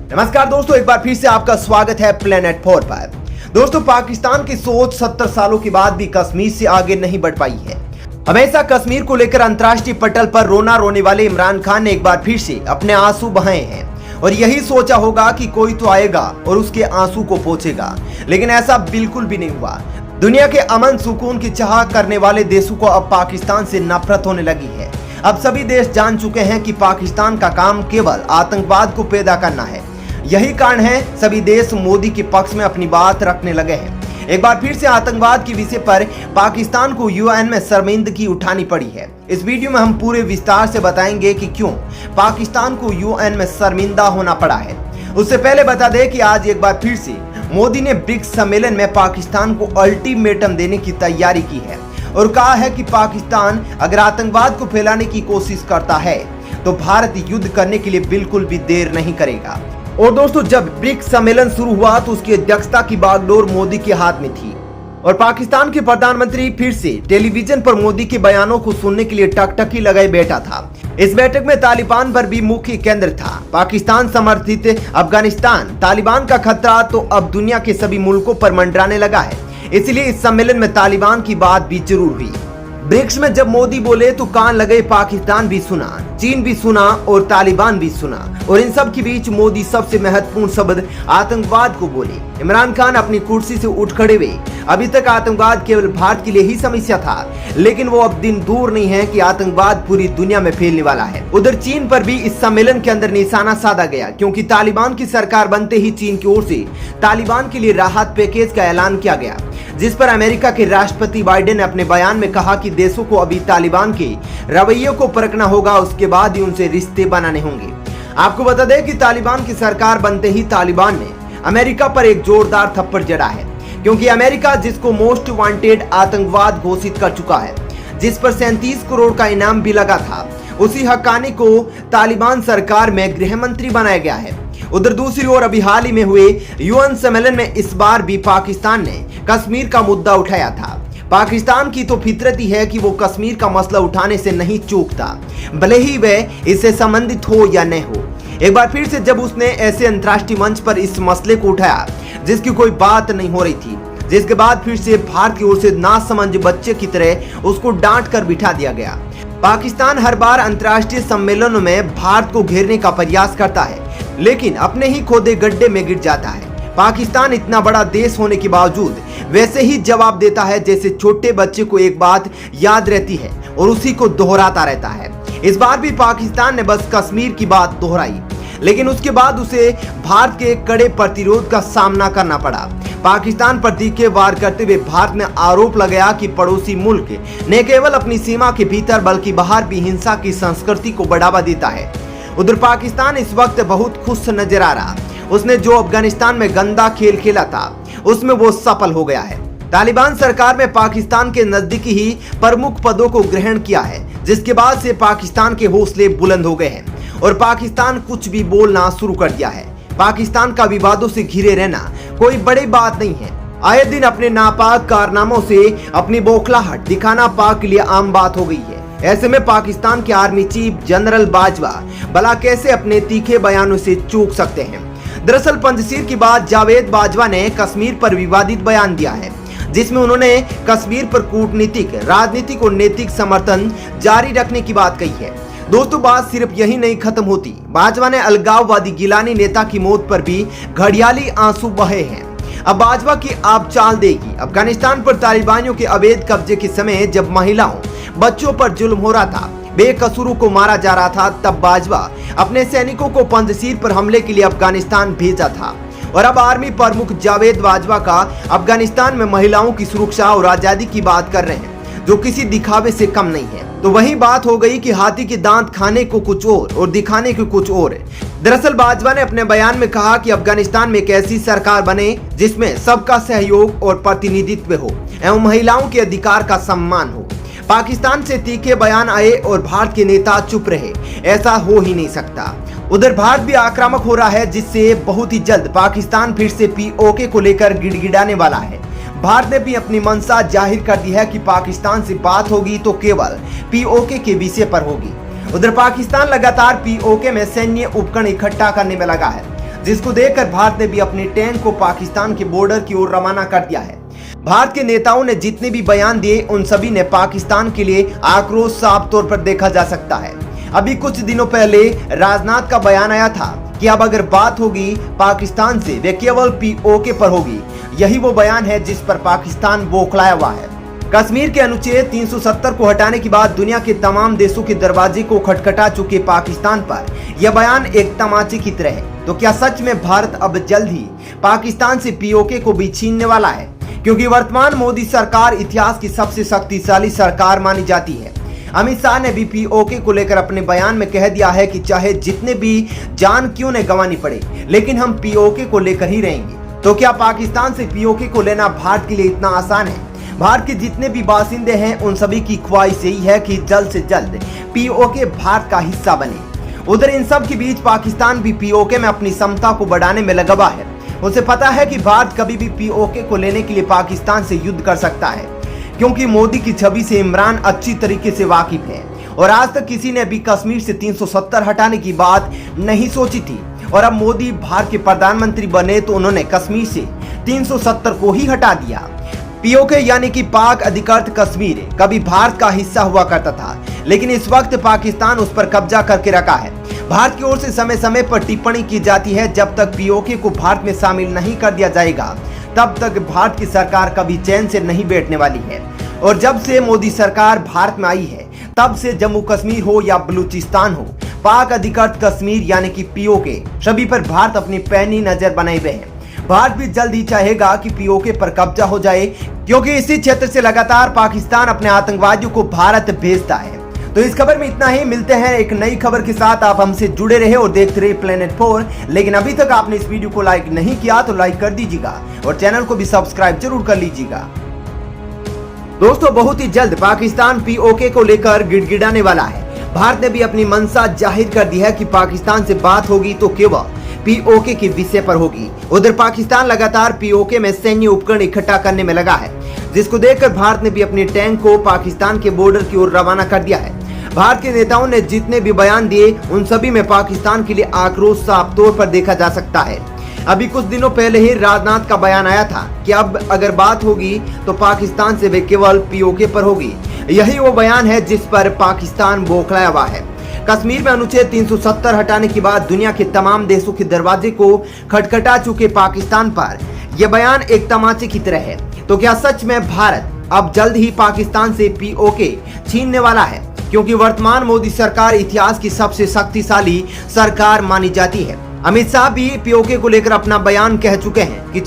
नमस्कार दोस्तों, एक बार फिर से आपका स्वागत है प्लेनेट 4 पर। दोस्तों, पाकिस्तान की सोच 70 सालों के बाद भी कश्मीर से आगे नहीं बढ़ पाई है। हमेशा कश्मीर को लेकर अंतर्राष्ट्रीय पटल पर रोने वाले इमरान खान ने एक बार फिर से अपने आंसू बहाए हैं और यही सोचा होगा कि कोई तो आएगा और उसके आंसू को पोंछेगा, लेकिन ऐसा बिल्कुल भी नहीं हुआ। दुनिया के अमन सुकून की चाह करने वाले देशों को अब पाकिस्तान से नफरत होने लगी है। अब सभी देश जान चुके हैं कि पाकिस्तान का काम केवल आतंकवाद को पैदा करना है। यही कारण है सभी देश मोदी के पक्ष में अपनी बात रखने लगे हैं। एक बार फिर से आतंकवाद के विषय पर पाकिस्तान को यूएन में शर्मिंदगी उठानी पड़ी है। इस वीडियो में हम पूरे विस्तार से बताएंगे कि क्यों पाकिस्तान को यूएन में शर्मिंदा होना पड़ा है। उससे पहले बता दें कि आज एक बार फिर से मोदी ने ब्रिक्स सम्मेलन में पाकिस्तान को अल्टीमेटम देने की तैयारी की है और कहा है कि पाकिस्तान अगर आतंकवाद को फैलाने की कोशिश करता है तो भारत युद्ध करने के लिए बिल्कुल भी देर नहीं करेगा। और दोस्तों, जब ब्रिक्स सम्मेलन शुरू हुआ तो उसकी अध्यक्षता की बागडोर मोदी के हाथ में थी और पाकिस्तान के प्रधानमंत्री फिर से टेलीविजन पर मोदी के बयानों को सुनने के लिए टकटकी लगाए बैठा था। इस बैठक में तालिबान पर भी मुख्य केंद्र था। पाकिस्तान समर्थित अफगानिस्तान तालिबान का खतरा तो अब दुनिया के सभी मुल्कों पर मंडराने लगा है, इसलिए इस सम्मेलन में तालिबान की बात भी जरूर हुई। ब्रिक्स में जब मोदी बोले तो कान लगे, पाकिस्तान भी सुना, चीन भी सुना और तालिबान भी सुना। और इन सब के बीच मोदी सबसे महत्वपूर्ण शब्द आतंकवाद को बोले। इमरान खान अपनी कुर्सी से उठ खड़े हुए। अभी तक आतंकवाद केवल भारत के लिए ही समस्या था, लेकिन वो अब दिन दूर नहीं है कि आतंकवाद पूरी दुनिया में फैलने वाला है। उधर चीन पर भी इस सम्मेलन के अंदर निशाना साधा गया, क्योंकि तालिबान की सरकार बनते ही चीन की ओर से तालिबान के लिए राहत पैकेज का ऐलान किया गया, जिस पर अमेरिका के राष्ट्रपति बाइडेन ने अपने बयान में कहा कि देशों को अभी तालिबान के रवैये को परखना होगा, उसके बाद ही उनसे रिश्ते बनाने होंगे। आपको बता दें कि तालिबान की सरकार बनते ही तालिबान ने अमेरिका पर एक जोरदार थप्पड़ जड़ा है, क्योंकि अमेरिका जिसको मोस्ट वांटेड आतंकवाद घोषित कर चुका है, जिस पर 37 करोड़ का इनाम भी लगा था, उसी हक्कानी को तालिबान सरकार में गृह मंत्री बनाया गया है। उधर दूसरी ओर अभी हाल ही में हुए यूएन सम्मेलन में इस बार भी पाकिस्तान ने कश्मीर का मुद्दा उठाया था। पाकिस्तान की तो फितरत ही है कि वो कश्मीर का मसला उठाने से नहीं चूकता, भले ही वह इससे संबंधित हो या न हो। एक बार फिर से जब उसने ऐसे अंतर्राष्ट्रीय मंच पर इस मसले को उठाया जिसकी कोई बात नहीं हो रही थी, जिसके बाद फिर से भारत की ओर से नासमझ बच्चे की तरह उसको डांट कर बिठा दिया गया। पाकिस्तान हर बार अंतर्राष्ट्रीय सम्मेलनों में भारत को घेरने का प्रयास करता है, लेकिन अपने ही खोदे गड्ढे में गिर जाता है। पाकिस्तान इतना बड़ा देश होने के बावजूद वैसे ही जवाब देता है जैसे छोटे बच्चे को एक बात याद रहती है और उसी को दोहराता रहता है। इस बार भी पाकिस्तान ने बस कश्मीर की बात दोहराई, लेकिन उसके बाद उसे भारत के कड़े प्रतिरोध का सामना करना पड़ा। पाकिस्तान पर तीखे वार करते हुए भारत ने आरोप लगाया कि पड़ोसी मुल्क न केवल अपनी सीमा के भीतर बल्कि बाहर भी हिंसा की संस्कृति को बढ़ावा देता है। उधर पाकिस्तान इस वक्त बहुत खुश नजर आ रहा। उसने जो अफगानिस्तान में गंदा खेल खेला था उसमें वो सफल हो गया है। तालिबान सरकार में पाकिस्तान के नजदीकी ही प्रमुख पदों को ग्रहण किया है, जिसके बाद से पाकिस्तान के हौसले बुलंद हो गए हैं और पाकिस्तान कुछ भी बोलना शुरू कर दिया है। पाकिस्तान का विवादों से घिरे रहना कोई बड़ी बात नहीं है। आए दिन अपने नापाक कारनामों से अपनी बौखलाहट दिखाना पाक के लिए आम बात हो गई है। ऐसे में पाकिस्तान के आर्मी चीफ जनरल बाजवा भला कैसे अपने तीखे बयानों से चूक सकते हैं। दरअसल पंजशीर के बाद जावेद बाजवा ने कश्मीर पर विवादित बयान दिया है, जिसमें उन्होंने कश्मीर पर कूटनीतिक, राजनीतिक और नैतिक समर्थन जारी रखने की बात कही है। दोस्तों, बात सिर्फ यही नहीं खत्म होती। बाजवा ने अलगाववादी गिलानी नेता की मौत पर भी घड़ियाली आंसू बहे हैं। अब बाजवा की आप चाल देगी। अफगानिस्तान पर तालिबानियों के अवैध कब्जे के समय जब महिलाओं, बच्चों पर जुल्म हो रहा था, बेकसूरों को मारा जा रहा था, तब बाजवा अपने सैनिकों को पंजशीर पर हमले के लिए अफगानिस्तान भेजा था। और अब आर्मी प्रमुख जावेद बाजवा का अफगानिस्तान में महिलाओं की सुरक्षा और आजादी की बात कर रहे हैं, जो किसी दिखावे से कम नहीं है। तो वही बात हो गई कि हाथी के दांत खाने को कुछ और दिखाने को कुछ और। दरअसल बाजवा ने अपने बयान में कहा कि अफगानिस्तान में एक ऐसी सरकार बने जिसमें सबका सहयोग और प्रतिनिधित्व हो एवं महिलाओं के अधिकार का सम्मान हो। पाकिस्तान से तीखे बयान आए और भारत के नेता चुप रहे, ऐसा हो ही नहीं सकता। उधर भारत भी आक्रामक हो रहा है, जिससे बहुत ही जल्द पाकिस्तान फिर से पीओके को लेकर गिड़गिड़ाने वाला है। भारत ने भी अपनी मंशा जाहिर कर दी है कि पाकिस्तान से बात होगी तो केवल पीओके के विषय पर होगी। उधर पाकिस्तान लगातार पीओके में सैन्य उपकरण इकट्ठा करने में लगा है, जिसको देखकर भारत ने भी अपने टैंक को पाकिस्तान के बॉर्डर की ओर रवाना कर दिया है। भारत के नेताओं ने जितने भी बयान दिए उन सभी ने पाकिस्तान के लिए आक्रोश साफ तौर पर देखा जा सकता है। अभी कुछ दिनों पहले राजनाथ का बयान आया था कि अब अगर बात होगी पाकिस्तान से वे केवल पीओके पर होगी। यही वो बयान है जिस पर पाकिस्तान बौखलाया हुआ है। कश्मीर के अनुच्छेद 370 को हटाने के बाद दुनिया के तमाम देशों के दरवाजे को खटखटा चुके पाकिस्तान पर यह बयान एक तमाचे की तरह है। तो क्या सच में भारत अब जल्द ही पाकिस्तान से पीओके को भी छीनने वाला है? क्योंकि वर्तमान मोदी सरकार इतिहास की सबसे शक्तिशाली सरकार मानी जाती है। अमित शाह ने भी पीओके को लेकर अपने बयान में कह दिया है कि चाहे जितने भी जान क्यों न गंवानी पड़े, लेकिन हम पीओके को लेकर ही रहेंगे। तो क्या पाकिस्तान से पीओके को लेना भारत के लिए इतना आसान है? भारत के जितने भी बासिंदे हैं उन सभी की ख्वाहिश यही है कि जल्द से जल्द पीओके भारत का हिस्सा बने। उधर इन सब के बीच पाकिस्तान भी पीओके में अपनी क्षमता को बढ़ाने में लगा हुआ है। उसे पता है कि भारत कभी भी पीओके को लेने के लिए पाकिस्तान से युद्ध कर सकता है, क्योंकि मोदी की छवि से इमरान अच्छी तरीके से वाकिफ है और आज तक किसी ने भी कश्मीर से 370 हटाने की बात नहीं सोची थी। और अब मोदी भारत के प्रधानमंत्री बने तो उन्होंने कश्मीर से 370 को ही हटा दिया। पीओके यानी कि पाक अधिकृत कश्मीर कभी भारत का हिस्सा हुआ करता था, लेकिन इस वक्त पाकिस्तान उस पर कब्जा करके रखा है। भारत की ओर से समय समय पर टिप्पणी की जाती है, जब तक पीओके को भारत में शामिल नहीं कर दिया जाएगा तब तक भारत की सरकार कभी चैन से नहीं बैठने वाली है। और जब से मोदी सरकार भारत में आई है तब से जम्मू कश्मीर हो या बलूचिस्तान हो, पाक अधिकृत कश्मीर यानी कि पीओके सभी पर भारत अपनी पैनी नजर बनाए हुए है। भारत भी जल्द ही चाहेगा कि पीओके पर कब्जा हो जाए, क्योंकि इसी क्षेत्र से लगातार पाकिस्तान अपने आतंकवादियों को भारत भेजता है। तो इस खबर में इतना ही। मिलते हैं एक नई खबर के साथ। आप हमसे जुड़े रहे और देखते रहे प्लेनेट 4। लेकिन अभी तक आपने इस वीडियो को लाइक नहीं किया तो लाइक कर दीजिएगा और चैनल को भी सब्सक्राइब जरूर कर लीजिएगा। दोस्तों, बहुत ही जल्द पाकिस्तान पीओके को लेकर गिड़गिड़ाने वाला है। भारत ने भी अपनी मंशा जाहिर कर दी है कि पाकिस्तान से बात होगी तो केवल पीओके के विषय पर होगी। उधर पाकिस्तान लगातार पीओके में सैन्य उपकरण इकट्ठा करने में लगा है, जिसको देखकर भारत ने भी अपने टैंक को पाकिस्तान के बॉर्डर की ओर रवाना कर दिया है। भारत के नेताओं ने जितने भी बयान दिए उन सभी में पाकिस्तान के लिए आक्रोश साफ तौर पर देखा जा सकता है। अभी कुछ दिनों पहले ही राजनाथ का बयान आया था कि अब अगर बात होगी तो पाकिस्तान से वे केवल पीओके पर होगी। यही वो बयान है जिस पर पाकिस्तान बौखलाया हुआ है। कश्मीर में अनुच्छेद 370 हटाने के बाद दुनिया के तमाम देशों के दरवाजे को खटखटा चुके पाकिस्तान पर यह बयान एक तमाचे की तरह है। तो क्या सच में भारत अब जल्द ही पाकिस्तान से पीओके छीनने वाला है? क्योंकि वर्तमान मोदी सरकार इतिहास की सबसे शक्तिशाली सरकार मानी जाती है। अमित शाह भी पीओके को लेकर अपना बयान कह चुके हैं कि